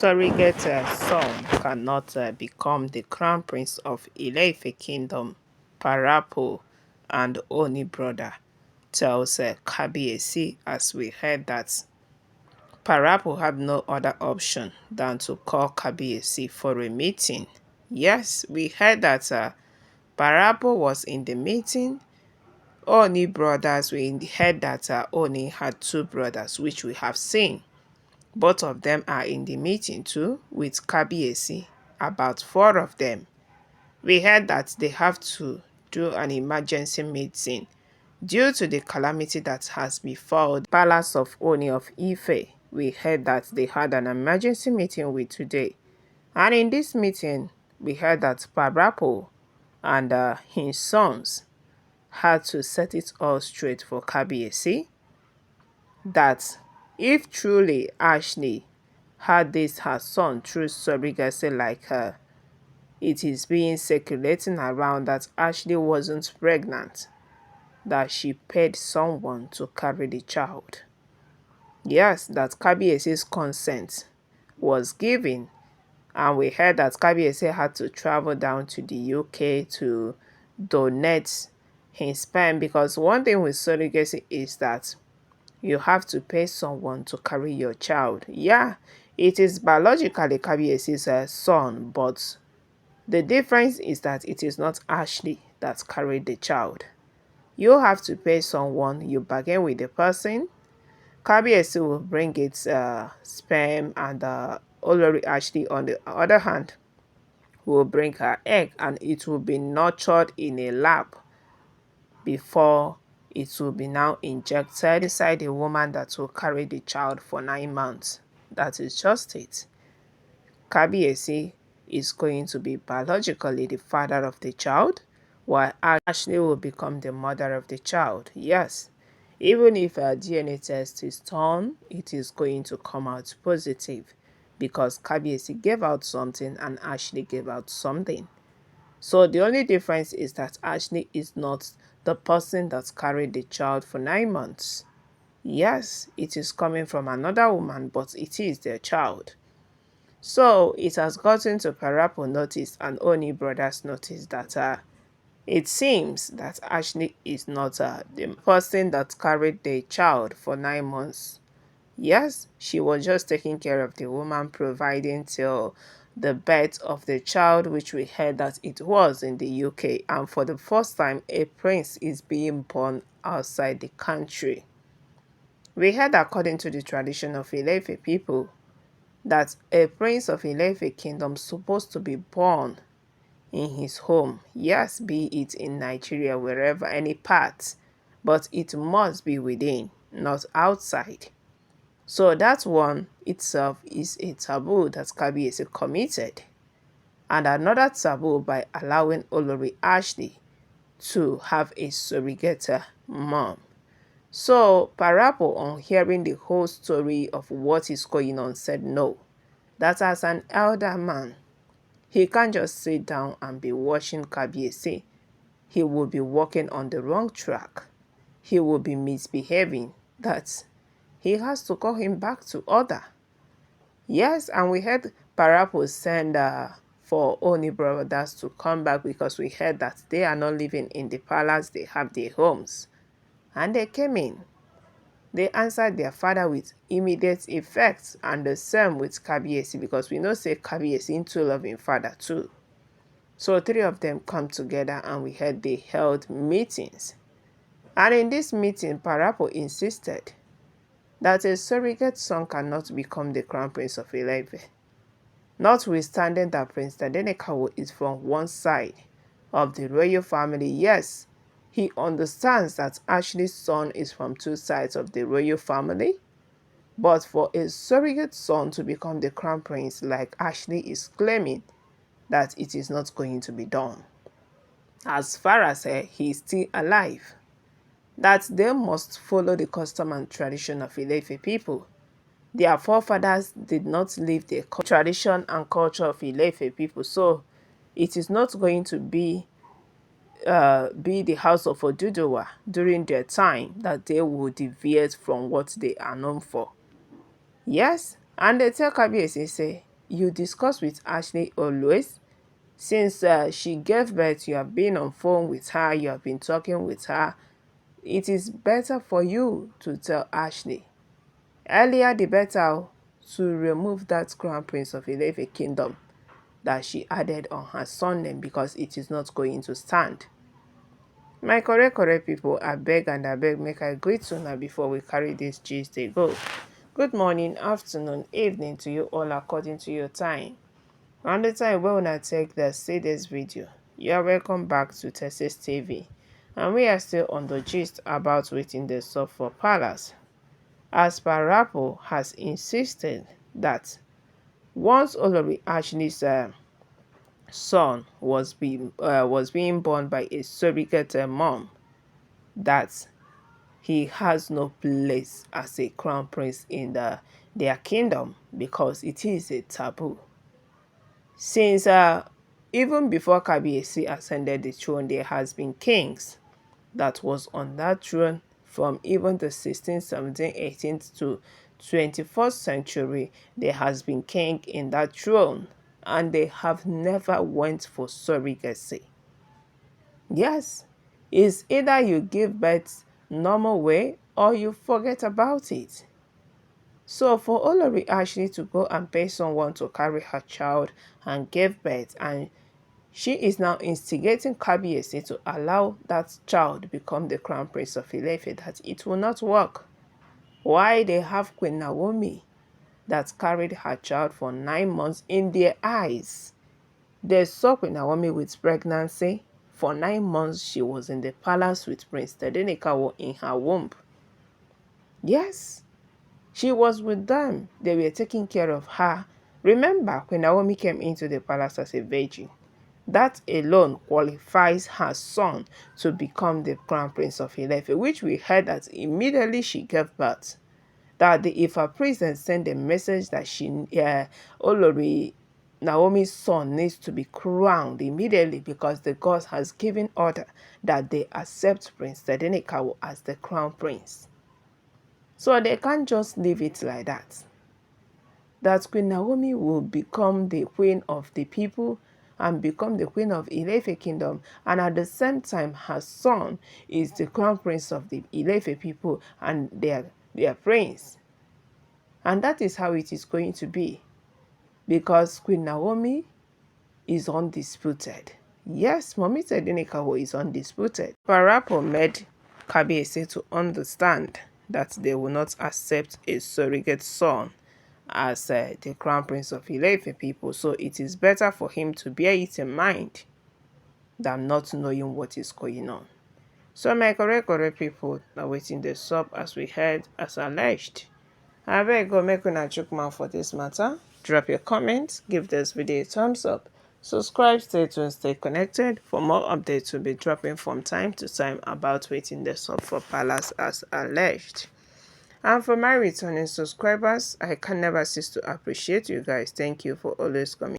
Surrogate son cannot become the crown prince of Ileife kingdom, Paropo and Ooni brother, tells Kabiyesi, as we heard that Paropo had no other option than to call Kabiyesi for a meeting. Yes, we heard that Paropo was in the meeting. Ooni brothers, we heard that Ooni had two brothers, which we have seen. Both of them are in the meeting too with Kabiyesi, about four of them. We heard that they have to do an emergency meeting due to the calamity that has befallen the palace of Oniofif. We heard that they had an emergency meeting with today. And in this meeting, we heard that Parapo and his sons had to set it all straight for Kabiyesi that if truly Ashley had this her son through surrogacy like her, it is being circulating around that Ashley wasn't pregnant, that she paid someone to carry the child. Yes, that Kabiesi's consent was given, and we heard that Kabiesi had to travel down to the UK to donate his sperm, because one thing with surrogacy is that you have to pay someone to carry your child. Yeah, it is biologically Kabiesi's son, but the difference is that it is not Ashley that carried the child. You have to pay someone, you bargain with the person. Kabiesi will bring its sperm, and olori Ashley, on the other hand, will bring her egg, and it will be nurtured in a lab before it will be now injected inside the woman that will carry the child for 9 months. That is just it. Kabiesi is going to be biologically the father of the child, while Ashley will become the mother of the child. Yes, even if a DNA test is done, it is going to come out positive because Kabiesi gave out something and Ashley gave out something. So the only difference is that Ashley is not the person that carried the child for 9 months. Yes, it is coming from another woman, but it is their child. So it has gotten to Parapo notice and Oni brothers notice that it seems that Ashley is not the person that carried the child for 9 months. Yes, she was just taking care of the woman, providing till the birth of the child, which we heard that it was in the UK. And for the first time, a prince is being born outside the country. We heard, according to the tradition of Ileife people, that a prince of Ileife kingdom supposed to be born in his home. Yes, be it in Nigeria, wherever, any part, but it must be within, not outside. So that one itself is a taboo that Kabiyesi committed. And another taboo by allowing Olori Ashley to have a surrogate mom. So Parapo, on hearing the whole story of what is going on, said no. That as an elder man, he can't just sit down and be watching Kabiyesi. He will be walking on the wrong track. He will be misbehaving. That he has to call him back to order. Yes, and we heard Parapo send for Oni brothers to come back because we heard that they are not living in the palace, they have their homes. And they came in. They answered their father with immediate effect, and the same with Kabiyesi, because we know say Kabiyesi into loving father too. So three of them come together and we heard they held meetings. And in this meeting, Parapo insisted that a surrogate son cannot become the crown prince of Ileife. Notwithstanding that Prince Tadenikawo is from one side of the royal family, yes, he understands that Ashley's son is from two sides of the royal family, but for a surrogate son to become the crown prince like Ashley is claiming, that it is not going to be done. As far as he is still alive, that they must follow the custom and tradition of Ileife people. Their forefathers did not leave the tradition and culture of Ileife people, so it is not going to be the house of Oduduwa during their time that they will deviate from what they are known for. Yes, and they tell Kabiyesi say you discuss with Ashley always. Since she gave birth, you have been on phone with her, you have been talking with her. It is better for you to tell Ashley. Earlier the better, to remove that crown prince of Ileife kingdom that she added on her son name, because it is not going to stand. My correct people, abeg and abeg make I greet una before we carry this gist dey go. Good morning, afternoon, evening to you all according to your time. And the time wey una take dey see this video. You are welcome back to Texas TV. And we are still on the gist about wetin dey sup for palace. As Paropo has insisted that once Olori Ashley's son was being born by a surrogate mom, that he has no place as a crown prince in their kingdom because it is a taboo. Since even before Kabiyesi ascended the throne, there has been kings that was on that throne from even the 16th, 17th, 18th to 21st century. There has been king in that throne and they have never went for surrogacy. Yes, it's either you give birth normal way or you forget about it. So for Olori Ashley to go and pay someone to carry her child and give birth, and she is now instigating Kabiyesi to allow that child become the crown prince of Ileife, that it will not work. Why they have Queen Naomi that carried her child for 9 months in their eyes. They saw Queen Naomi with pregnancy. For 9 months, she was in the palace with Prince Tadenikawo in her womb. Yes, she was with them. They were taking care of her. Remember, Queen Naomi came into the palace as a virgin. That alone qualifies her son to become the crown prince of Ileife, which we heard that immediately she gave birth, that the Ifa priest then sent a message that Olori Naomi's son needs to be crowned immediately because the gods has given order that they accept Prince Tadenikawo as the crown prince. So they can't just leave it like that. That Queen Naomi will become the queen of the people and become the queen of Ileife kingdom, and at the same time her son is the crown prince of the Ileife people and their prince. And that is how it is going to be, because Queen Naomi is undisputed. Yes, Mummy Tadenikawo is undisputed. Paropo made Kabiyesi to understand that they will not accept a surrogate son as the crown prince of Ileife people. So it is better for him to bear it in mind than not knowing what is going on. So my correct people are waiting the sub as we heard as alleged. I beg go make una chook mouth for this matter. Drop your comments, give this video a thumbs up, subscribe, stay tuned, stay connected. For more updates will be dropping from time to time about waiting the sub for palace as alleged. And for my returning subscribers, I can never cease to appreciate you guys. Thank you for always coming.